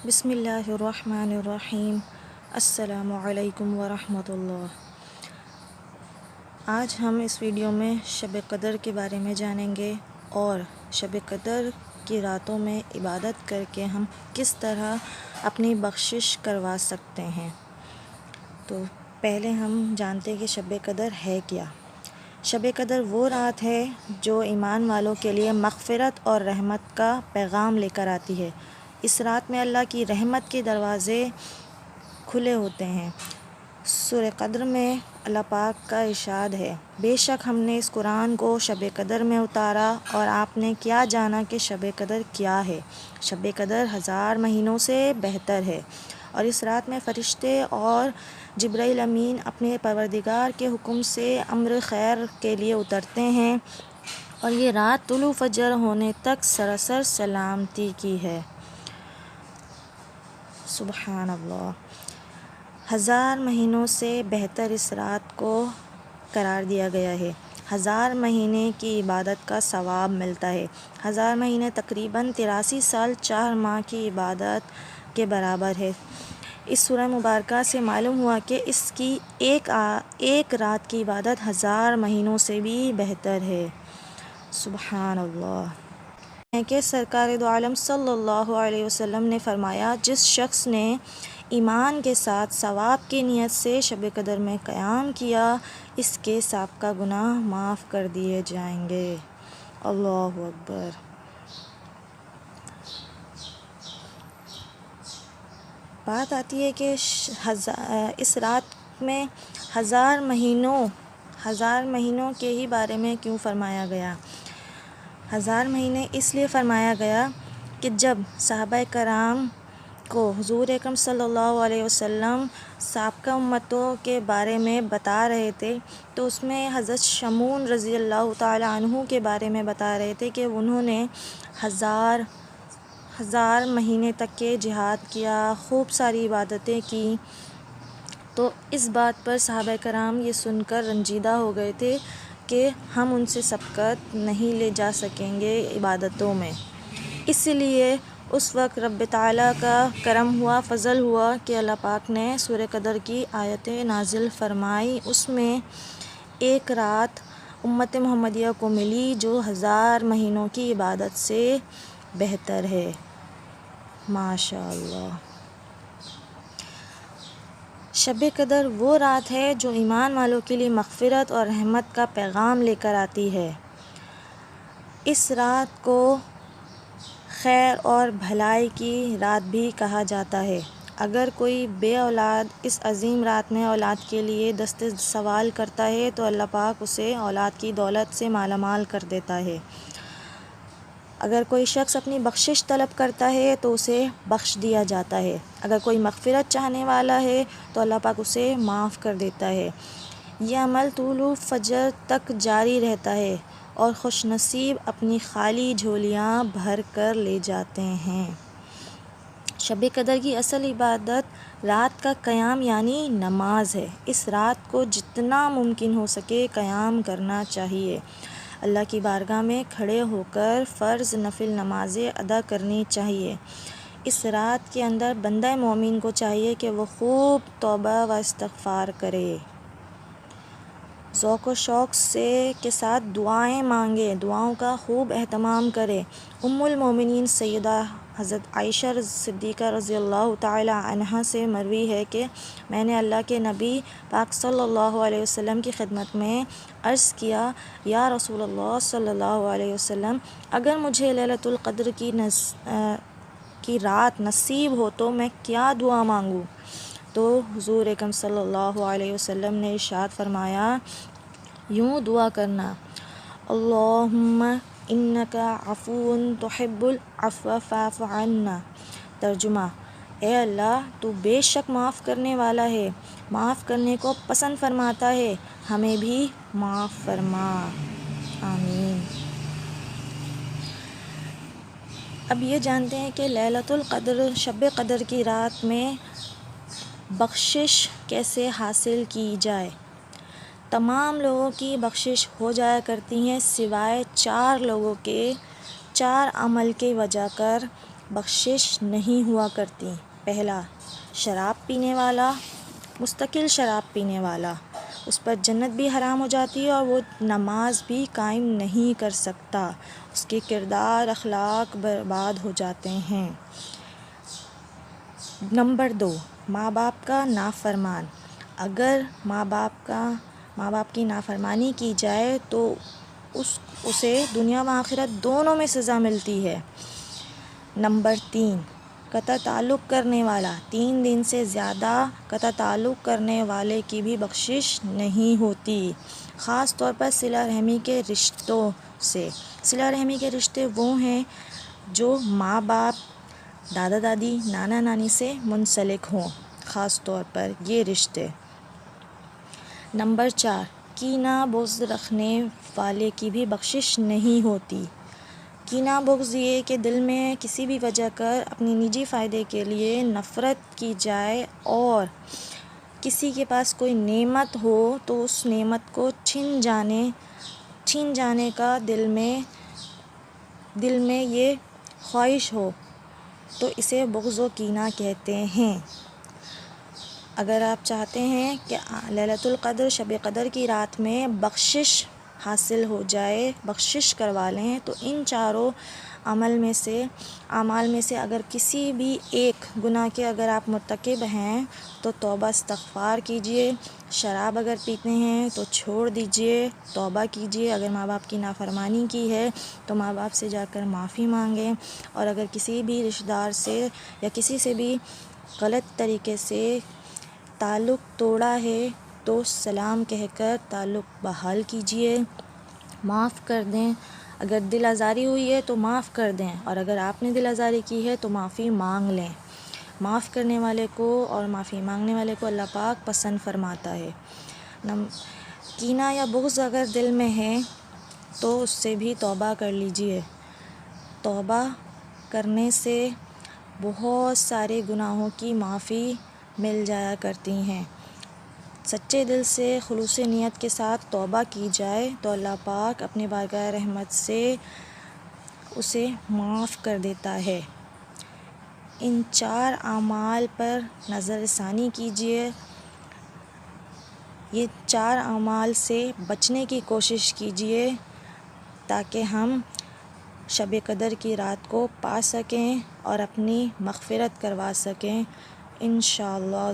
بسم اللہ الرحمن الرحیم۔ السلام علیکم ورحمۃ اللہ۔ آج ہم اس ویڈیو میں شب قدر کے بارے میں جانیں گے اور شب قدر کی راتوں میں عبادت کر کے ہم کس طرح اپنی بخشش کروا سکتے ہیں۔ تو پہلے ہم جانتے ہیں کہ شب قدر ہے کیا۔ شب قدر وہ رات ہے جو ایمان والوں کے لیے مغفرت اور رحمت کا پیغام لے کر آتی ہے۔ اس رات میں اللہ کی رحمت کے دروازے کھلے ہوتے ہیں۔ سورہ قدر میں اللہ پاک کا ارشاد ہے، بے شک ہم نے اس قرآن کو شب قدر میں اتارا اور آپ نے کیا جانا کہ شب قدر کیا ہے۔ شب قدر 1000 مہینوں سے بہتر ہے، اور اس رات میں فرشتے اور جبرائیل امین اپنے پروردگار کے حکم سے امر خیر کے لیے اترتے ہیں، اور یہ رات طلوع فجر ہونے تک سراسر سلامتی کی ہے۔ سبحان اللہ۔ 1000 مہینوں سے بہتر اس رات کو قرار دیا گیا ہے۔ 1000 مہینے کی عبادت کا ثواب ملتا ہے۔ 1000 مہینے تقریباً 83 سال 4 ماہ کی عبادت کے برابر ہے۔ اس سورہ مبارکہ سے معلوم ہوا کہ اس کی ایک رات کی عبادت 1000 مہینوں سے بھی بہتر ہے۔ سبحان اللہ۔ کہ سرکار دو عالم صلی اللہ علیہ وسلم نے فرمایا، جس شخص نے ایمان کے ساتھ ثواب کی نیت سے شب قدر میں قیام کیا، اس کے سابقہ گناہ معاف کر دیے جائیں گے۔ اللہ اکبر۔ بات آتی ہے کہ اس رات میں 1000 مہینوں کے ہی بارے میں کیوں فرمایا گیا۔ 1000 مہینے اس لیے فرمایا گیا کہ جب صحابہ کرام کو حضور اکرم صلی اللہ علیہ وسلم سابقہ امتوں کے بارے میں بتا رہے تھے، تو اس میں حضرت شمعون رضی اللہ تعالی عنہ کے بارے میں بتا رہے تھے کہ انہوں نے 1000 مہینے تک کے جہاد کیا، خوب ساری عبادتیں کی۔ تو اس بات پر صحابہ کرام یہ سن کر رنجیدہ ہو گئے تھے کہ ہم ان سے سبقت نہیں لے جا سکیں گے عبادتوں میں۔ اس لیے اس وقت رب تعالیٰ کا کرم ہوا، فضل ہوا کہ اللہ پاک نے سورہ قدر کی آیتیں نازل فرمائی۔ اس میں ایک رات امت محمدیہ کو ملی جو 1000 مہینوں کی عبادت سے بہتر ہے۔ ماشاء اللہ۔ شب قدر وہ رات ہے جو ایمان والوں کے لیے مغفرت اور رحمت کا پیغام لے کر آتی ہے۔ اس رات کو خیر اور بھلائی کی رات بھی کہا جاتا ہے۔ اگر کوئی بے اولاد اس عظیم رات میں اولاد کے لیے دست سوال کرتا ہے تو اللہ پاک اسے اولاد کی دولت سے مالا مال کر دیتا ہے۔ اگر کوئی شخص اپنی بخشش طلب کرتا ہے تو اسے بخش دیا جاتا ہے۔ اگر کوئی مغفرت چاہنے والا ہے تو اللہ پاک اسے معاف کر دیتا ہے۔ یہ عمل طلوع فجر تک جاری رہتا ہے، اور خوش نصیب اپنی خالی جھولیاں بھر کر لے جاتے ہیں۔ شب قدر کی اصل عبادت رات کا قیام یعنی نماز ہے۔ اس رات کو جتنا ممکن ہو سکے قیام کرنا چاہیے۔ اللہ کی بارگاہ میں کھڑے ہو کر فرض نفل نمازیں ادا کرنی چاہیے۔ اس رات کے اندر بندہ مومن کو چاہیے کہ وہ خوب توبہ و استغفار کرے، ذوق و شوق کے ساتھ دعائیں مانگے، دعاؤں کا خوب اہتمام کرے۔ ام المومنین سیدہ حضرت عائشہ صدیقہ رضی اللہ تعالی عنہا سے مروی ہے کہ میں نے اللہ کے نبی پاک صلی اللہ علیہ وسلم کی خدمت میں عرض کیا، یا رسول اللہ صلی اللہ علیہ وسلم، اگر مجھے لیلۃ القدر کی رات نصیب ہو تو میں کیا دعا مانگوں؟ تو حضور اکرم صلی اللہ علیہ وسلم نے ارشاد فرمایا، یوں دعا کرنا، اللہم انک عفو تحب العفو فاعف عنا۔ ترجمہ، اے اللہ تو بے شک معاف کرنے والا ہے، معاف کرنے کو پسند فرماتا ہے، ہمیں بھی معاف فرما۔ آمین۔ اب یہ جانتے ہیں کہ لیلۃ القدر شب قدر کی رات میں بخشش کیسے حاصل کی جائے۔ تمام لوگوں کی بخشش ہو جایا کرتی ہیں سوائے 4 لوگوں کے، 4 عمل کی وجہ کر بخشش نہیں ہوا کرتی۔ پہلا، شراب پینے والا، مستقل شراب پینے والا، اس پر جنت بھی حرام ہو جاتی ہے اور وہ نماز بھی قائم نہیں کر سکتا، اس کے کردار اخلاق برباد ہو جاتے ہیں۔ نمبر 2، ماں باپ کا نافرمان۔ اگر ماں باپ کی نافرمانی کی جائے تو اسے دنیا و آخرت دونوں میں سزا ملتی ہے۔ نمبر 3، قطع تعلق کرنے والا۔ 3 دن سے زیادہ قطع تعلق کرنے والے کی بھی بخشش نہیں ہوتی، خاص طور پر صلہ رحمی کے رشتوں سے۔ صلہ رحمی کے رشتے وہ ہیں جو ماں باپ، دادا دادی، نانا نانی سے منسلک ہوں، خاص طور پر یہ رشتے۔ نمبر 4، کینہ بغض رکھنے والے کی بھی بخشش نہیں ہوتی۔ کینہ بغض یہ کہ دل میں کسی بھی وجہ کر اپنی نجی فائدے کے لیے نفرت کی جائے، اور کسی کے پاس کوئی نعمت ہو تو اس نعمت کو چھن جانے کا دل میں یہ خواہش ہو تو اسے بغض و کینہ کہتے ہیں۔ اگر آپ چاہتے ہیں کہ لیلۃ القدر، شب قدر کی رات میں بخشش حاصل ہو جائے، بخشش کروا لیں، تو ان چاروں اعمال میں سے اگر کسی بھی ایک گناہ کے اگر آپ مرتکب ہیں تو توبہ استغفار کیجئے۔ شراب اگر پیتے ہیں تو چھوڑ دیجئے، توبہ کیجئے۔ اگر ماں باپ کی نافرمانی کی ہے تو ماں باپ سے جا کر معافی مانگیں، اور اگر کسی بھی رشتہ دار سے یا کسی سے بھی غلط طریقے سے تعلق توڑا ہے تو سلام کہہ کر تعلق بحال کیجئے، معاف کر دیں۔ اگر دل آزاری ہوئی ہے تو معاف کر دیں، اور اگر آپ نے دل آزاری کی ہے تو معافی مانگ لیں۔ معاف کرنے والے کو اور معافی مانگنے والے کو اللہ پاک پسند فرماتا ہے۔ کینہ یا بغض اگر دل میں ہے تو اس سے بھی توبہ کر لیجئے۔ توبہ کرنے سے بہت سارے گناہوں کی معافی مل جایا کرتی ہیں۔ سچے دل سے خلوص نیت کے ساتھ توبہ کی جائے تو اللہ پاک اپنے بارگاہ رحمت سے اسے معاف کر دیتا ہے۔ ان 4 اعمال پر نظر ثانی کیجئے، یہ 4 اعمال سے بچنے کی کوشش کیجئے تاکہ ہم شب قدر کی رات کو پا سکیں اور اپنی مغفرت کروا سکیں، انشاءاللہ۔